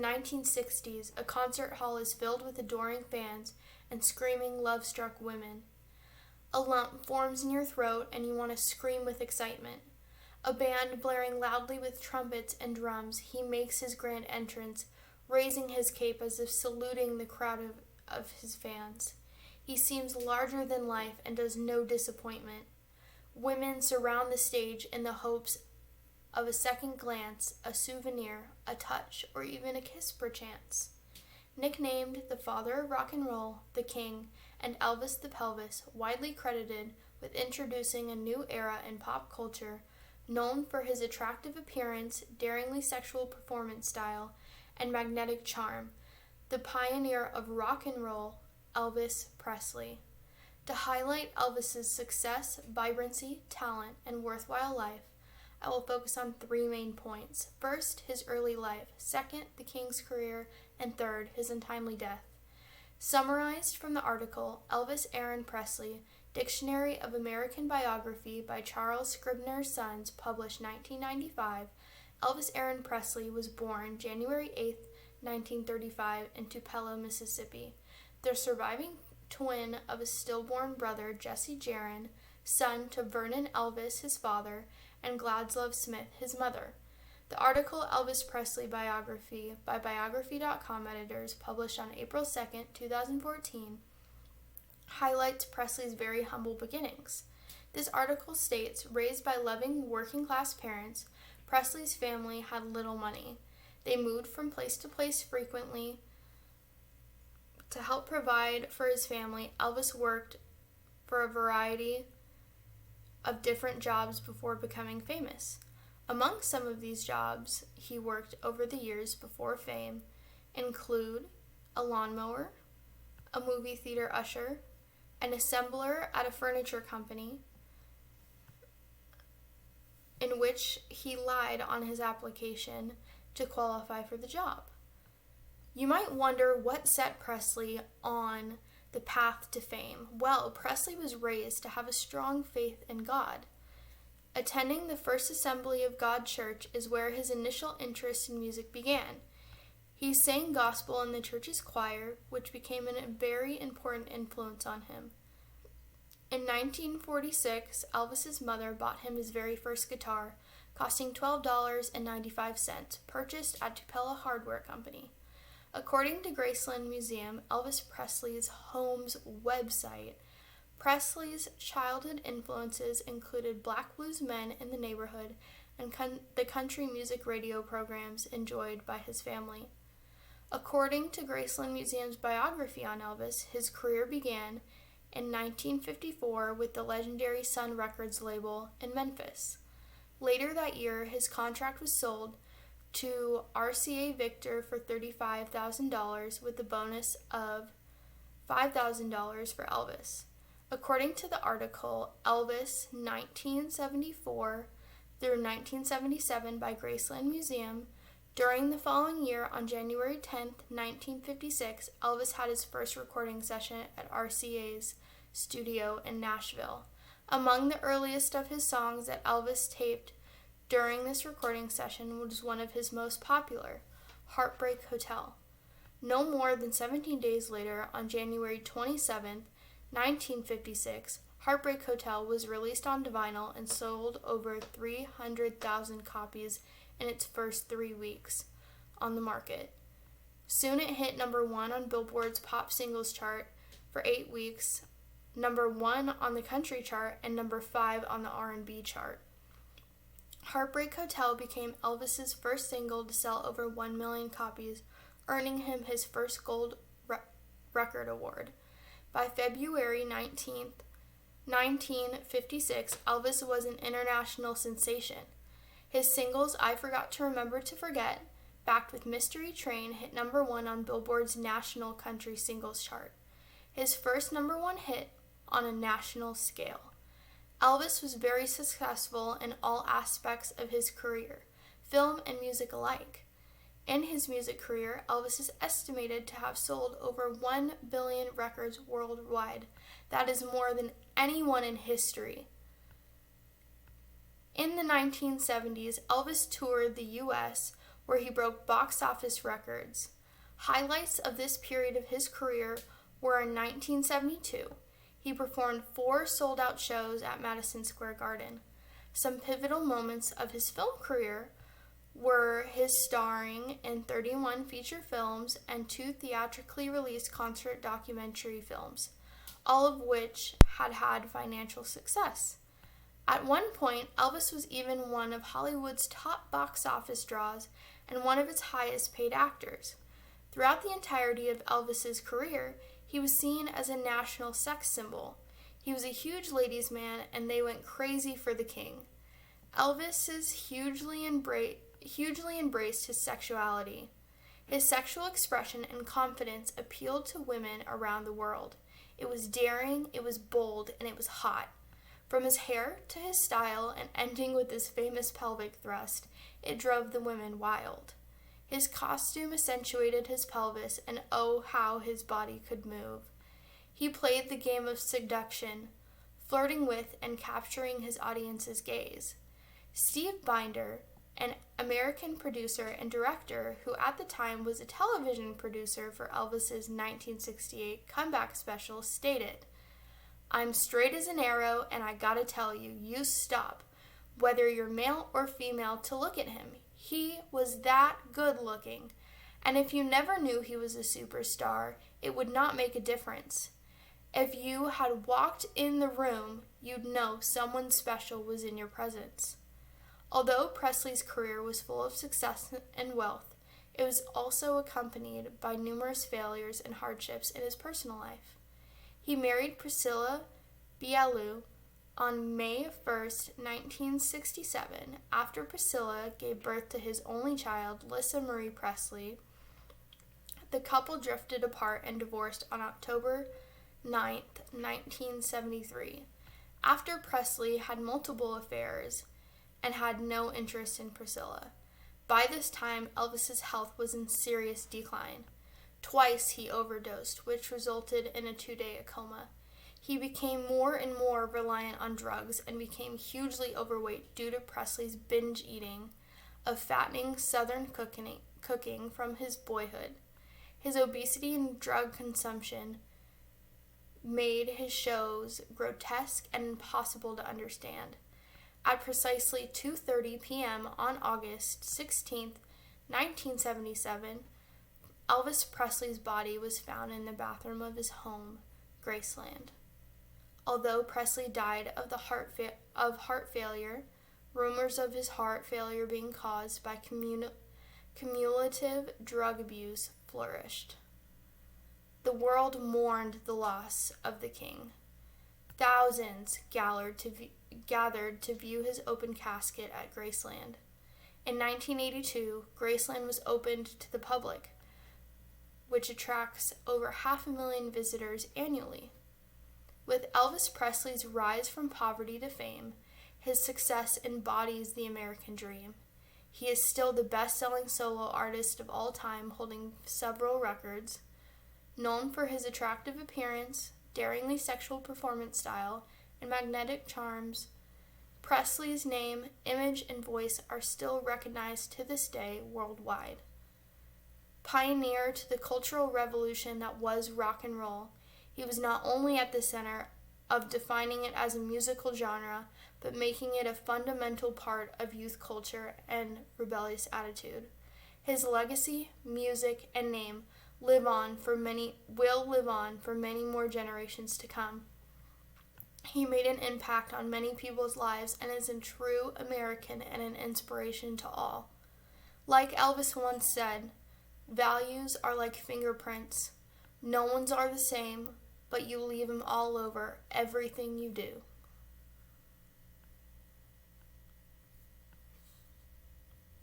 the 1960s, a concert hall is filled with adoring fans and screaming, love-struck women. A lump forms in your throat and you want to scream with excitement. A band blaring loudly with trumpets and drums, he makes his grand entrance, raising his cape as if saluting the crowd of his fans. He seems larger than life and does no disappointment. Women surround the stage in the hopes of a second glance, a souvenir, a touch, or even a kiss perchance. Nicknamed the father of rock and roll, the King, and Elvis the Pelvis, widely credited with introducing a new era in pop culture, known for his attractive appearance, daringly sexual performance style, and magnetic charm, the pioneer of rock and roll, Elvis Presley. To highlight Elvis's success, vibrancy, talent, and worthwhile life, I will focus on three main points. First, his early life. Second, the King's career. And third, his untimely death. Summarized from the article, Elvis Aaron Presley, Dictionary of American Biography by Charles Scribner's Sons, published 1995, Elvis Aaron Presley was born January 8, 1935, in Tupelo, Mississippi. The surviving twin of a stillborn brother, Jesse Jaron, son to Vernon Elvis, his father, and Gladslove Smith, his mother. The article Elvis Presley Biography by Biography.com editors, published on April 2, 2014, highlights Presley's very humble beginnings. This article states, raised by loving working-class parents, Presley's family had little money. They moved from place to place frequently. To help provide for his family, Elvis worked for a variety of different jobs before becoming famous. Among some of these jobs he worked over the years before fame include a lawnmower, a movie theater usher, an assembler at a furniture company, in which he lied on his application to qualify for the job. You might wonder what set Presley on the path to fame. Well, Presley was raised to have a strong faith in God. Attending the First Assembly of God Church is where his initial interest in music began. He sang gospel in the church's choir, which became a very important influence on him. In 1946, Elvis's mother bought him his very first guitar, costing $12.95, purchased at Tupelo Hardware Company. According to Graceland Museum, Elvis Presley's home's website, Presley's childhood influences included black blues men in the neighborhood and the country music radio programs enjoyed by his family. According to Graceland Museum's biography on Elvis, his career began in 1954 with the legendary Sun Records label in Memphis. Later that year, his contract was sold to RCA Victor for $35,000 with a bonus of $5,000 for Elvis. According to the article Elvis 1974 through 1977 by Graceland Museum, during the following year, on January 10, 1956, Elvis had his first recording session at RCA's studio in Nashville. Among the earliest of his songs that Elvis taped during this recording session was one of his most popular, Heartbreak Hotel. No more than 17 days later, on January 27, 1956, Heartbreak Hotel was released on vinyl and sold over 300,000 copies in its first 3 weeks on the market. Soon it hit number 1 on Billboard's pop singles chart for 8 weeks, number 1 on the country chart, and number 5 on the R&B chart. Heartbreak Hotel became Elvis's first single to sell over 1 million copies, earning him his first gold record award. By February 19, 1956, Elvis was an international sensation. His singles I Forgot to Remember to Forget, backed with Mystery Train, hit number 1 on Billboard's national country singles chart, his first number 1 hit on a national scale. Elvis was very successful in all aspects of his career, film and music alike. In his music career, Elvis is estimated to have sold over 1 billion records worldwide. That is more than anyone in history. In the 1970s, Elvis toured the U.S., where he broke box office records. Highlights of this period of his career were in 1972. He performed 4 sold-out shows at Madison Square Garden. Some pivotal moments of his film career were his starring in 31 feature films and 2 theatrically released concert documentary films, all of which had financial success. At one point, Elvis was even one of Hollywood's top box office draws and one of its highest paid actors. Throughout the entirety of Elvis's career, he was seen as a national sex symbol. He was a huge ladies' man, and they went crazy for the king. Elvis hugely embraced his sexuality. His sexual expression and confidence appealed to women around the world. It was daring, it was bold, and it was hot. From his hair to his style, and ending with his famous pelvic thrust, it drove the women wild. His costume accentuated his pelvis, and oh, how his body could move. He played the game of seduction, flirting with and capturing his audience's gaze. Steve Binder, an American producer and director who at the time was a television producer for Elvis's 1968 comeback special, stated, "I'm straight as an arrow, and I gotta tell you, you stop, whether you're male or female, to look at him. He was that good looking. And if you never knew he was a superstar, it would not make a difference. If you had walked in the room, you'd know someone special was in your presence." Although Presley's career was full of success and wealth, it was also accompanied by numerous failures and hardships in his personal life. He married Priscilla Bialu on May 1st, 1967. After Priscilla gave birth to his only child, Lisa Marie Presley, the couple drifted apart and divorced on October 9th, 1973. After Presley had multiple affairs and had no interest in Priscilla. By this time, Elvis's health was in serious decline. Twice he overdosed, which resulted in a 2-day coma. He became more and more reliant on drugs and became hugely overweight due to Presley's binge eating of fattening Southern cooking from his boyhood. His obesity and drug consumption made his shows grotesque and impossible to understand. At precisely 2:30 p.m. on August 16, 1977, Elvis Presley's body was found in the bathroom of his home, Graceland. Although Presley died of heart failure, rumors of his heart failure being caused by cumulative drug abuse flourished. The world mourned the loss of the king. Thousands gathered to view his open casket at Graceland. In 1982, Graceland was opened to the public, which attracts over 500,000 visitors annually. With Elvis Presley's rise from poverty to fame, his success embodies the American dream. He is still the best-selling solo artist of all time, holding several records. Known for his attractive appearance, daringly sexual performance style, and magnetic charms, Presley's name, image, and voice are still recognized to this day worldwide. Pioneer to the cultural revolution that was rock and roll, he was not only at the center of defining it as a musical genre, but making it a fundamental part of youth culture and rebellious attitude. His legacy, music, and name will live on for many more generations to come. He made an impact on many people's lives and is a true American and an inspiration to all. Like Elvis once said, "Values are like fingerprints. No one's are the same, but you leave them all over everything you do."